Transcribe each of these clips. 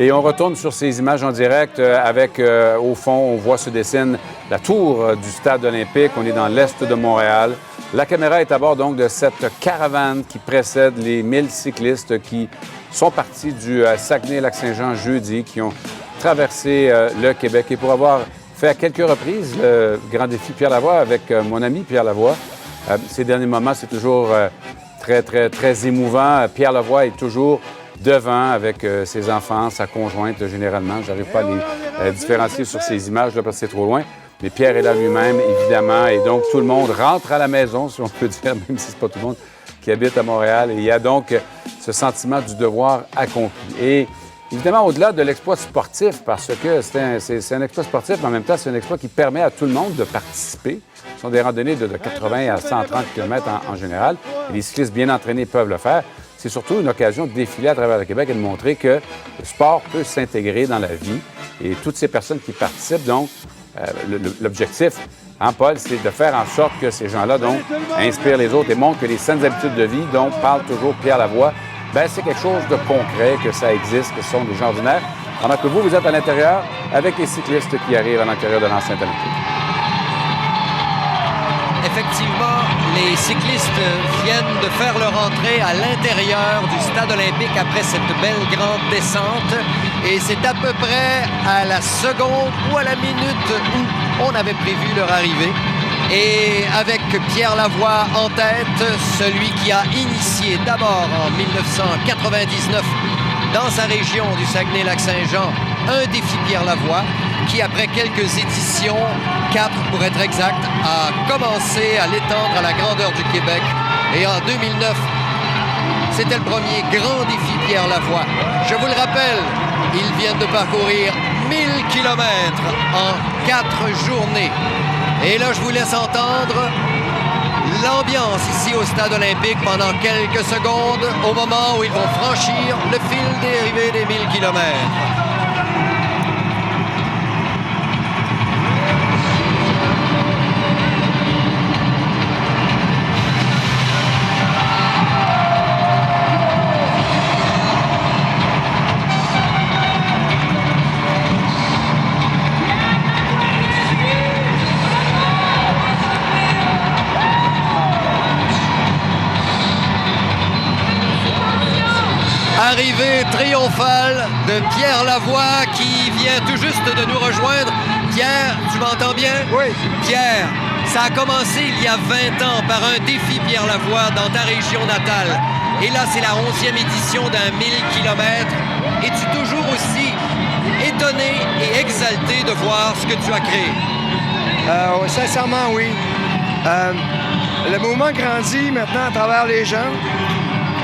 Et on retourne sur ces images en direct avec, au fond, on voit se dessine la tour du stade olympique. On est dans l'est de Montréal. La caméra est à bord donc de cette caravane qui précède les 1000 cyclistes qui sont partis du Saguenay-Lac-Saint-Jean jeudi, qui ont traversé le Québec. Et pour avoir fait à quelques reprises le grand défi Pierre Lavoie avec mon ami Pierre Lavoie, ces derniers moments, c'est toujours très émouvant. Pierre Lavoie est toujours devant avec ses enfants, sa conjointe généralement. Je n'arrive pas à les différencier sur ces images là, parce que c'est trop loin. Mais Pierre est là lui-même, évidemment. Et donc, tout le monde rentre à la maison, si on peut dire, même si ce n'est pas tout le monde qui habite à Montréal. Et il y a donc ce sentiment du devoir accompli. Et évidemment, au-delà de l'exploit sportif, parce que c'est un exploit sportif, mais en même temps, c'est un exploit qui permet à tout le monde de participer. Ce sont des randonnées de 80 à 130 km en général. Et les cyclistes bien entraînés peuvent le faire. C'est surtout une occasion de défiler à travers le Québec et de montrer que le sport peut s'intégrer dans la vie. Et toutes ces personnes qui participent, donc, l'objectif, hein, Paul, c'est de faire en sorte que ces gens-là, donc, inspirent les autres et montrent que les saines habitudes de vie, dont parle toujours Pierre Lavoie, bien, c'est quelque chose de concret, que ça existe, que ce sont des gens ordinaires. Pendant que vous êtes à l'intérieur avec les cyclistes qui arrivent à l'intérieur de l'enceinte olympique. Effectivement, les cyclistes viennent de faire leur entrée à l'intérieur du stade olympique après cette belle grande descente. Et c'est à peu près à la seconde ou à la minute où on avait prévu leur arrivée. Et avec Pierre Lavoie en tête, celui qui a initié d'abord en 1999 dans sa région du Saguenay-Lac-Saint-Jean un défi Pierre Lavoie, qui après quelques éditions, 4 pour être exact, a commencé à l'étendre à la grandeur du Québec. Et en 2009, c'était le premier grand défi Pierre Lavoie. Je vous le rappelle, ils viennent de parcourir 1000 km en 4 journées. Et là, je vous laisse entendre l'ambiance ici au stade olympique pendant quelques secondes au moment où ils vont franchir le fil dérivé des 1000 km. Arrivée triomphale de Pierre Lavoie qui vient tout juste de nous rejoindre. Pierre, tu m'entends bien? Oui. Pierre, ça a commencé il y a 20 ans par un défi Pierre Lavoie dans ta région natale. Et là, c'est la 11e édition d'un 1000 km. Es-tu toujours aussi étonné et exalté de voir ce que tu as créé? Sincèrement, oui. Le mouvement grandit maintenant à travers les gens,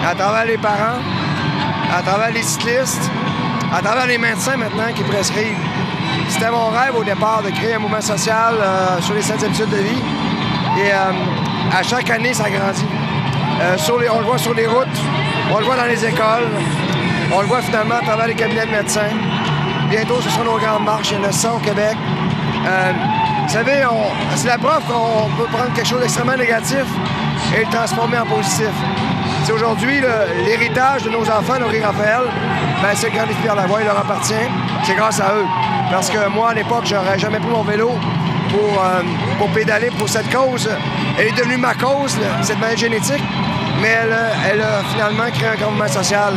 à travers les parents, à travers les cyclistes, à travers les médecins maintenant qui prescrivent. C'était mon rêve au départ de créer un mouvement social sur les saines habitudes de vie. Et à chaque année, ça grandit. On le voit sur les routes, on le voit dans les écoles, on le voit finalement à travers les cabinets de médecins. Bientôt, ce seront nos grandes marches, il y en a 100 au Québec. Vous savez, c'est la preuve qu'on peut prendre quelque chose d'extrêmement négatif et le transformer en positif. C'est aujourd'hui l'héritage de nos enfants, nos Raphaël, c'est le grand défi Pierre Lavoie, il leur appartient. C'est grâce à eux. Parce que moi, à l'époque, j'aurais jamais pris mon vélo pour pédaler pour cette cause. Elle est devenue ma cause, cette maladie génétique, mais elle a finalement créé un grand mouvement social.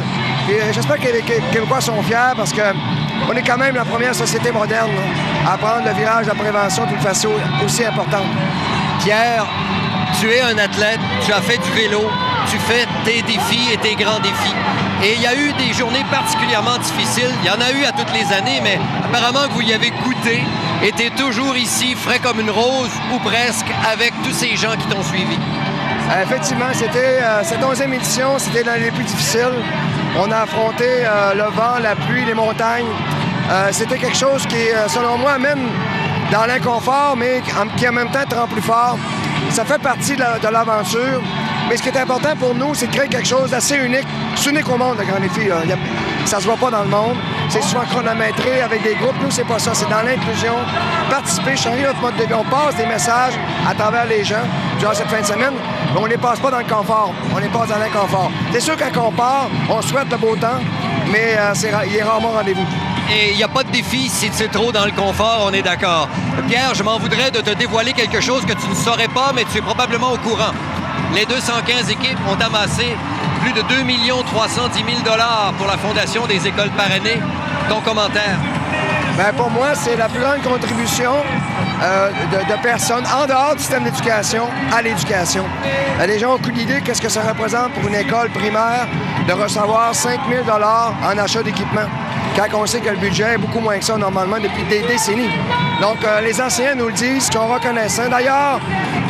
Et j'espère que les Québécois sont fiers parce qu'on est quand même la première société moderne à prendre le virage de la prévention d'une façon aussi importante. Pierre, tu es un athlète, tu as fait du vélo, tu fais tes défis et tes grands défis. Et il y a eu des journées particulièrement difficiles. Il y en a eu à toutes les années, mais apparemment que vous y avez goûté et tu es toujours ici, frais comme une rose, ou presque, avec tous ces gens qui t'ont suivi. Effectivement, c'était cette 11e édition, c'était dans les plus difficiles. On a affronté le vent, la pluie, les montagnes. C'était quelque chose qui, selon moi, amène dans l'inconfort, mais qui en même temps te rend plus fort. Ça fait partie de l'aventure. Mais ce qui est important pour nous, c'est de créer quelque chose d'assez unique. C'est unique au monde, le grand défi. Ça se voit pas dans le monde. C'est souvent chronométré avec des groupes. Nous, c'est pas ça. C'est dans l'inclusion. Participer, changer notre mode de vie. On passe des messages à travers les gens durant cette fin de semaine, mais on ne les passe pas dans le confort. On les passe dans l'inconfort. C'est sûr, quand on part, on souhaite le beau temps. mais il est rarement au rendez-vous. Et il n'y a pas de défi si c'est trop dans le confort, on est d'accord. Pierre, je m'en voudrais de te dévoiler quelque chose que tu ne saurais pas, mais tu es probablement au courant. Les 215 équipes ont amassé plus de 2 310 000 $ pour la Fondation des écoles parrainées. Ton commentaire? Bien, pour moi, c'est la plus grande contribution de personnes en dehors du système d'éducation à l'éducation. Les gens ont aucune idée qu'est-ce que ça représente pour une école primaire de recevoir 5 000 $ en achat d'équipement, quand on sait que le budget est beaucoup moins que ça normalement depuis des décennies. Donc, les enseignants nous le disent, ils sont reconnaissants. D'ailleurs,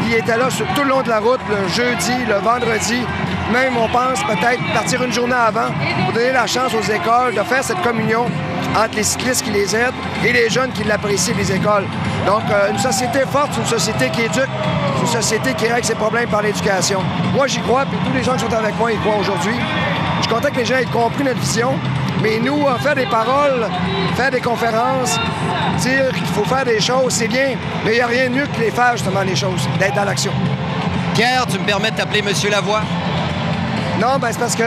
ils étaient là tout le long de la route, le jeudi, le vendredi. Même, on pense peut-être partir une journée avant pour donner la chance aux écoles de faire cette communion entre les cyclistes qui les aident et les jeunes qui l'apprécient, les écoles. Donc, une société forte, c'est une société qui éduque, c'est une société qui règle ses problèmes par l'éducation. Moi, j'y crois, puis tous les gens qui sont avec moi y croient aujourd'hui. Je suis content que les gens aient compris notre vision, mais nous, faire des paroles, faire des conférences, dire qu'il faut faire des choses, c'est bien, mais il n'y a rien de mieux que les faire, justement, les choses, d'être dans l'action. Pierre, tu me permets de t'appeler Monsieur Lavoie? Non, ben c'est parce que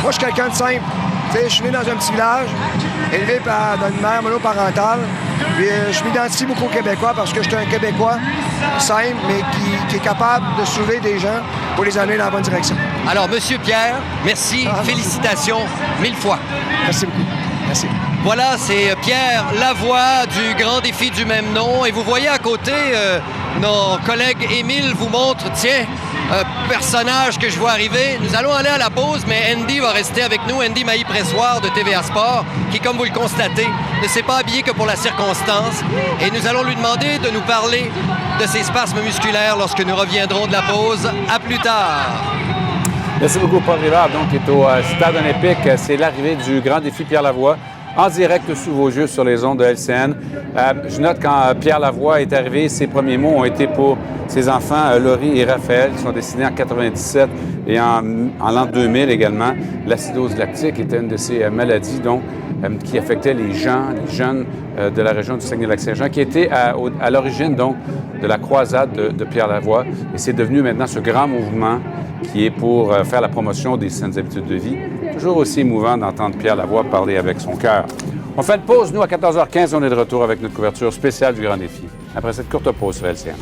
moi, je suis quelqu'un de simple. Tu sais, je suis né dans un petit village, élevé par une mère monoparentale. Puis je m'identifie beaucoup aux Québécois parce que je suis un Québécois simple, mais qui est capable de soulever des gens pour les amener dans la bonne direction. Alors, Monsieur Pierre, merci, félicitations 1000 fois. Merci beaucoup. Merci. Voilà, c'est Pierre Lavoie du Grand Défi du même nom. Et vous voyez à côté, nos collègues Émile vous montrent, tiens, un personnage que je vois arriver. Nous allons aller à la pause, mais Andy va rester avec nous. Andy Mailly-Pressoir de TVA Sport, qui, comme vous le constatez, ne s'est pas habillé que pour la circonstance. Et nous allons lui demander de nous parler de ses spasmes musculaires lorsque nous reviendrons de la pause. À plus tard. Merci beaucoup, Paul Rivard, donc, qui est au Stade olympique. C'est l'arrivée du Grand Défi Pierre Lavoie, en direct sous vos yeux sur les ondes de LCN. Je note quand Pierre Lavoie est arrivé, ses premiers mots ont été pour ses enfants, Laurie et Raphaël, qui sont décédés en 97 et en l'an 2000 également. L'acidose lactique était une de ces maladies donc, qui affectait les jeunes de la région du Saguenay-Lac-Saint-Jean, qui était à l'origine donc de la croisade de Pierre Lavoie. Et c'est devenu maintenant ce grand mouvement qui est pour faire la promotion des saines habitudes de vie. Toujours aussi émouvant d'entendre Pierre Lavoie parler avec son cœur. On fait une pause. Nous, à 14h15, on est de retour avec notre couverture spéciale du Grand Défi. Après cette courte pause sur LCN.